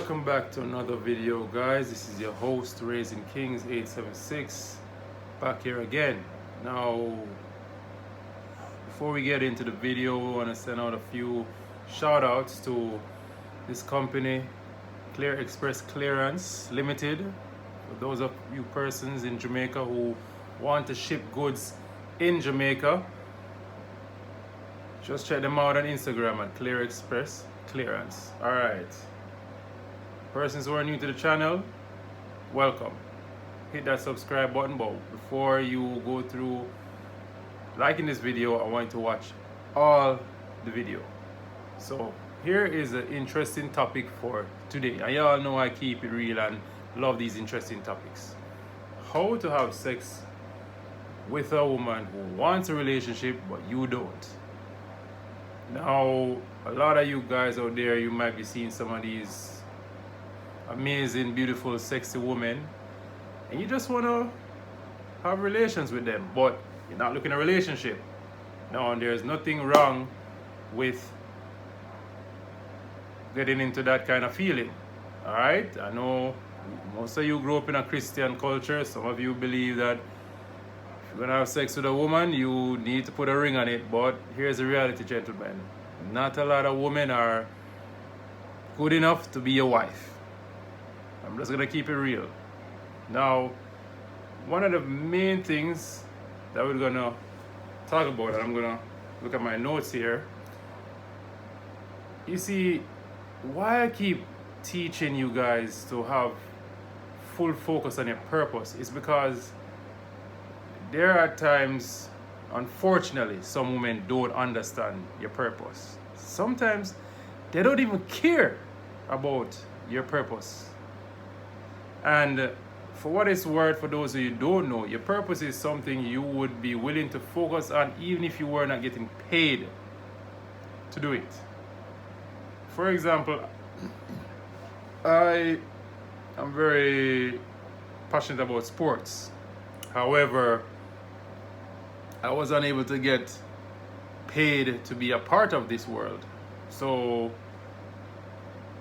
Welcome back to another video, guys. This is your host Raising Kings 876 back here again. Now, before we get into the video, we want to send out a few shout outs to this company, Clear Express Clearance Limited. For those of you persons in Jamaica who want to ship goods in Jamaica, just check them out on Instagram at Clear Express Clearance. Alright, persons who are new to the channel, welcome. Hit that subscribe button, but before you go through liking this video, I want you to watch all the video. So here is an interesting topic for today, and y'all know I keep it real and love these interesting topics. How to have sex with a woman who wants a relationship but you don't. Now, a lot of you guys out there, you might be seeing some of these amazing, beautiful, sexy women, and you just want to have relations with them, but you're not looking at a relationship. Now, and there's nothing wrong with getting into that kind of feeling. All right, I know most of you grew up in a Christian culture. Some of you believe that if you're gonna have sex with a woman, you need to put a ring on it. But here's the reality, gentlemen. Not a lot of women are good enough to be your wife. I'm just gonna keep it real. Now, one of the main things that we're gonna talk about, and I'm gonna look at my notes here. You see, why I keep teaching you guys to have full focus on your purpose is because there are times, unfortunately, some women don't understand your purpose. Sometimes they don't even care about your purpose. And for what it's worth, for those of you who don't know, your purpose is something you would be willing to focus on even if you were not getting paid to do it. For example, I am very passionate about sports. However, I was unable to get paid to be a part of this world. So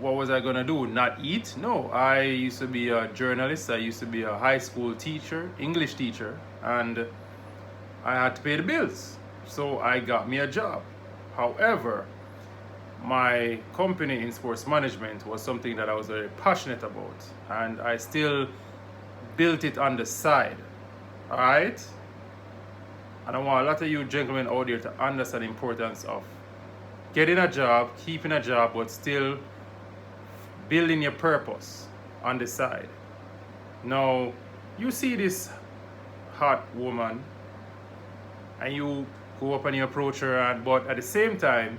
what was I gonna do? Not eat? No, I used to be a journalist. I used to be a high school teacher, English teacher, and I had to pay the bills. So I got me a job. However, my company in sports management was something that I was very passionate about, and I still built it on the side. All right? And I want a lot of you gentlemen out there to understand the importance of getting a job, keeping a job, but still building your purpose on the side. Now, you see this hot woman and you go up and you approach her, but at the same time,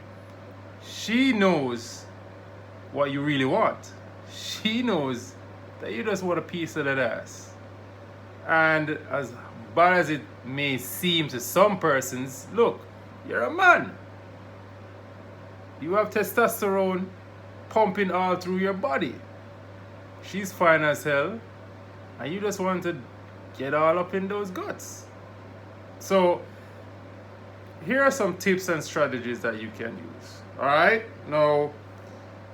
she knows what you really want. She knows that you just want a piece of that ass. And as bad as it may seem to some persons, look, you're a man. You have testosterone pumping all through your body. She's fine as hell, and you just want to get all up in those guts. So here are some tips and strategies that you can use. All right, now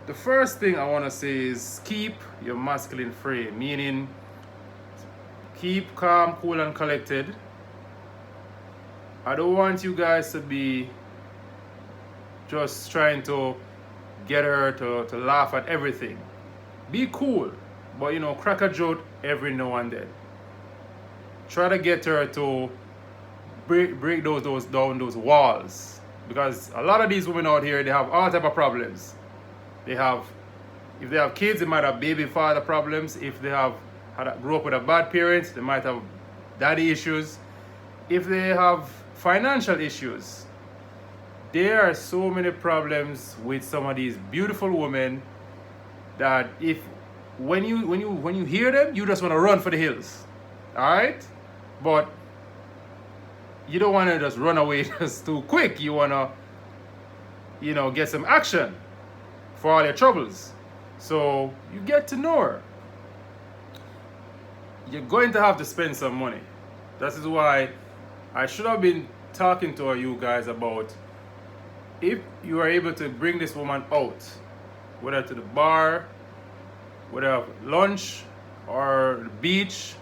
the first thing I want to say is keep your masculine frame, meaning keep calm, cool, and collected. I don't want you guys to be just trying to get her to laugh at everything. Be cool, but crack a joke every now and then. Try to get her to break those down those walls, because a lot of these women out here, they have all type of problems. If they have kids, they might have baby father problems. If they grew up with a bad parent, they might have daddy issues. If they have financial issues, there are so many problems with some of these beautiful women that when you hear them, you just want to run for the hills. All right, but you don't want to just run away just too quick. You want to get some action for all your troubles. So you get to know her. You're going to have to spend some money. That is why I should have been talking to you guys about if you are able to bring this woman out, whether to the bar, whether lunch or the beach,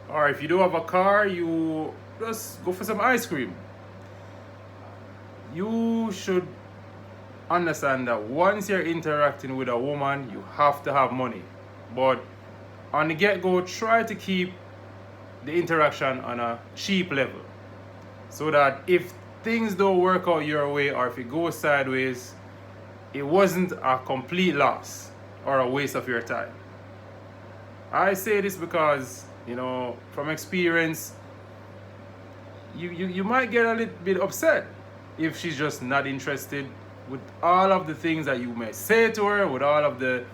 or if you do have a car, you just go for some ice cream. You should understand that once you're interacting with a woman, you have to have money. But on the get-go, try to keep the interaction on a cheap level, so that if things don't work out your way or if it goes sideways, it wasn't a complete loss or a waste of your time. I say this because, from experience, you might get a little bit upset if she's just not interested with all of the things that you may say to her, with all of the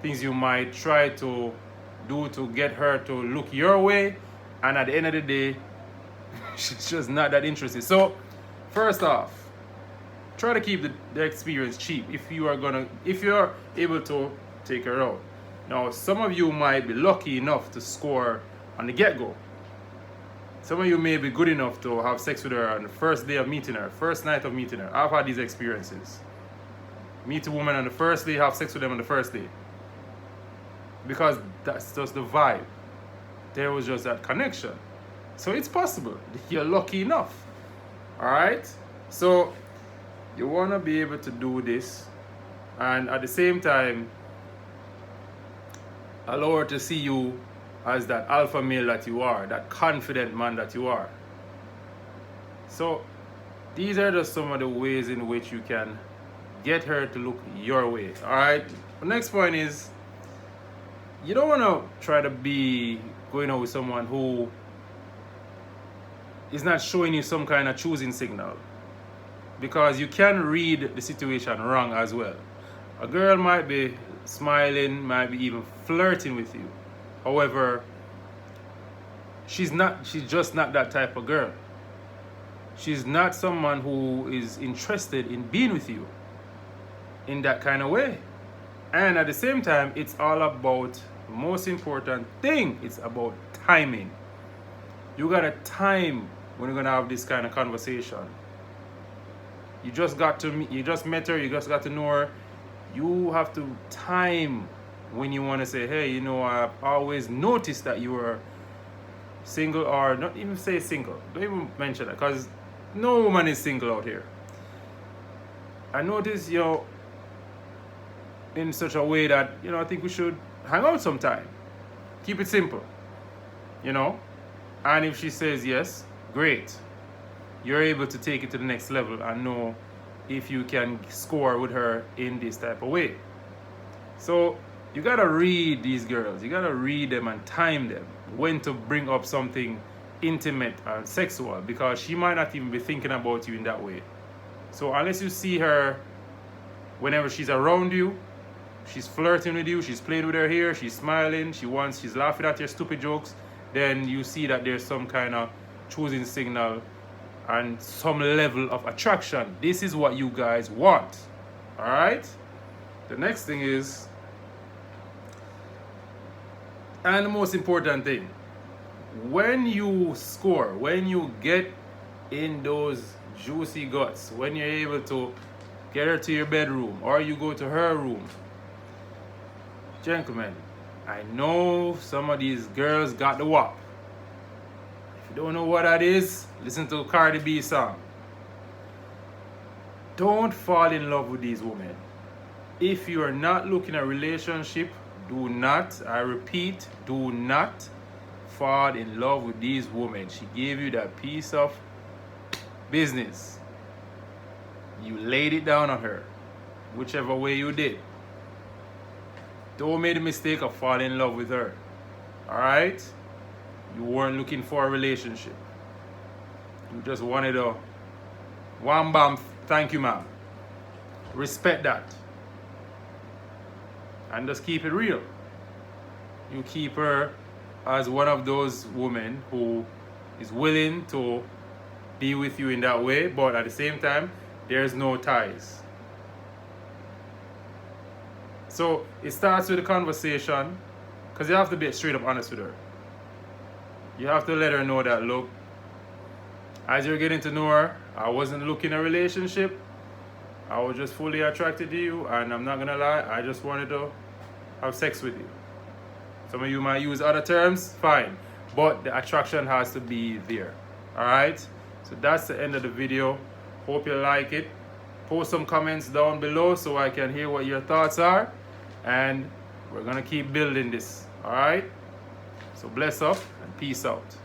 things you might try to do to get her to look your way, and at the end of the day, she's just not that interested. So, first off, try to keep the experience cheap if you're able to take her out. Now, some of you might be lucky enough to score on the get-go. Some of you may be good enough to have sex with her on the first day of meeting her, first night of meeting her. I've had these experiences. Meet a woman on the first day, have sex with them on the first day. Because that's just the vibe. There was just that connection. So it's possible. You're lucky enough. Alright? So you want to be able to do this, and at the same time allow her to see you as that alpha male that you are, that confident man that you are. So these are just some of the ways in which you can get her to look your way. Alright? The next point is, you don't want to try to be going out with someone who is not showing you some kind of choosing signal, because you can read the situation wrong as well. A girl might be smiling, might be even flirting with you. However, she's just not that type of girl. She's not someone who is interested in being with you in that kind of way. And at the same time, it's all about the most important thing. It's about timing. You gotta time when you're gonna have this kind of conversation. You just met her, you just got to know her. You have to time when you want to say, hey, I've always noticed that you were single, or not even say single. Don't even mention that, because no woman is single out here. I noticed, in such a way that, I think we should hang out sometime. Keep it simple, And if she says yes, great. You're able to take it to the next level and know if you can score with her in this type of way. So you gotta read these girls. You gotta read them and time them when to bring up something intimate and sexual, because she might not even be thinking about you in that way. So unless you see her whenever she's around you, she's flirting with you, she's playing with her hair, she's smiling, she's laughing at your stupid jokes, then you see that there's some kind of choosing signal and some level of attraction. This is what you guys want. Alright? The next thing is, and the most important thing, when you score, when you get in those juicy guts, when you're able to get her to your bedroom or you go to her room, gentlemen, I know some of these girls got the WAP. If you don't know what that is, listen to Cardi B song. Don't fall in love with these women. If you are not looking at a relationship, do not, I repeat, do not fall in love with these women. She gave you that piece of business. You laid it down on her, whichever way you did. Don't make the mistake of falling in love with her. Alright? You weren't looking for a relationship. You just wanted a wham bam, thank you ma'am. Respect that. And just keep it real. You keep her as one of those women who is willing to be with you in that way, but at the same time, there's no ties. So it starts with a conversation, because you have to be straight up honest with her. You have to let her know that, look, as you're getting to know her, I wasn't looking at a relationship. I was just fully attracted to you, and I'm not gonna lie, I just wanted to have sex with you. Some of you might use other terms, fine. But the attraction has to be there. Alright? So that's the end of the video. Hope you like it. Post some comments down below so I can hear what your thoughts are. And we're going to keep building this. Alright? So bless up and peace out.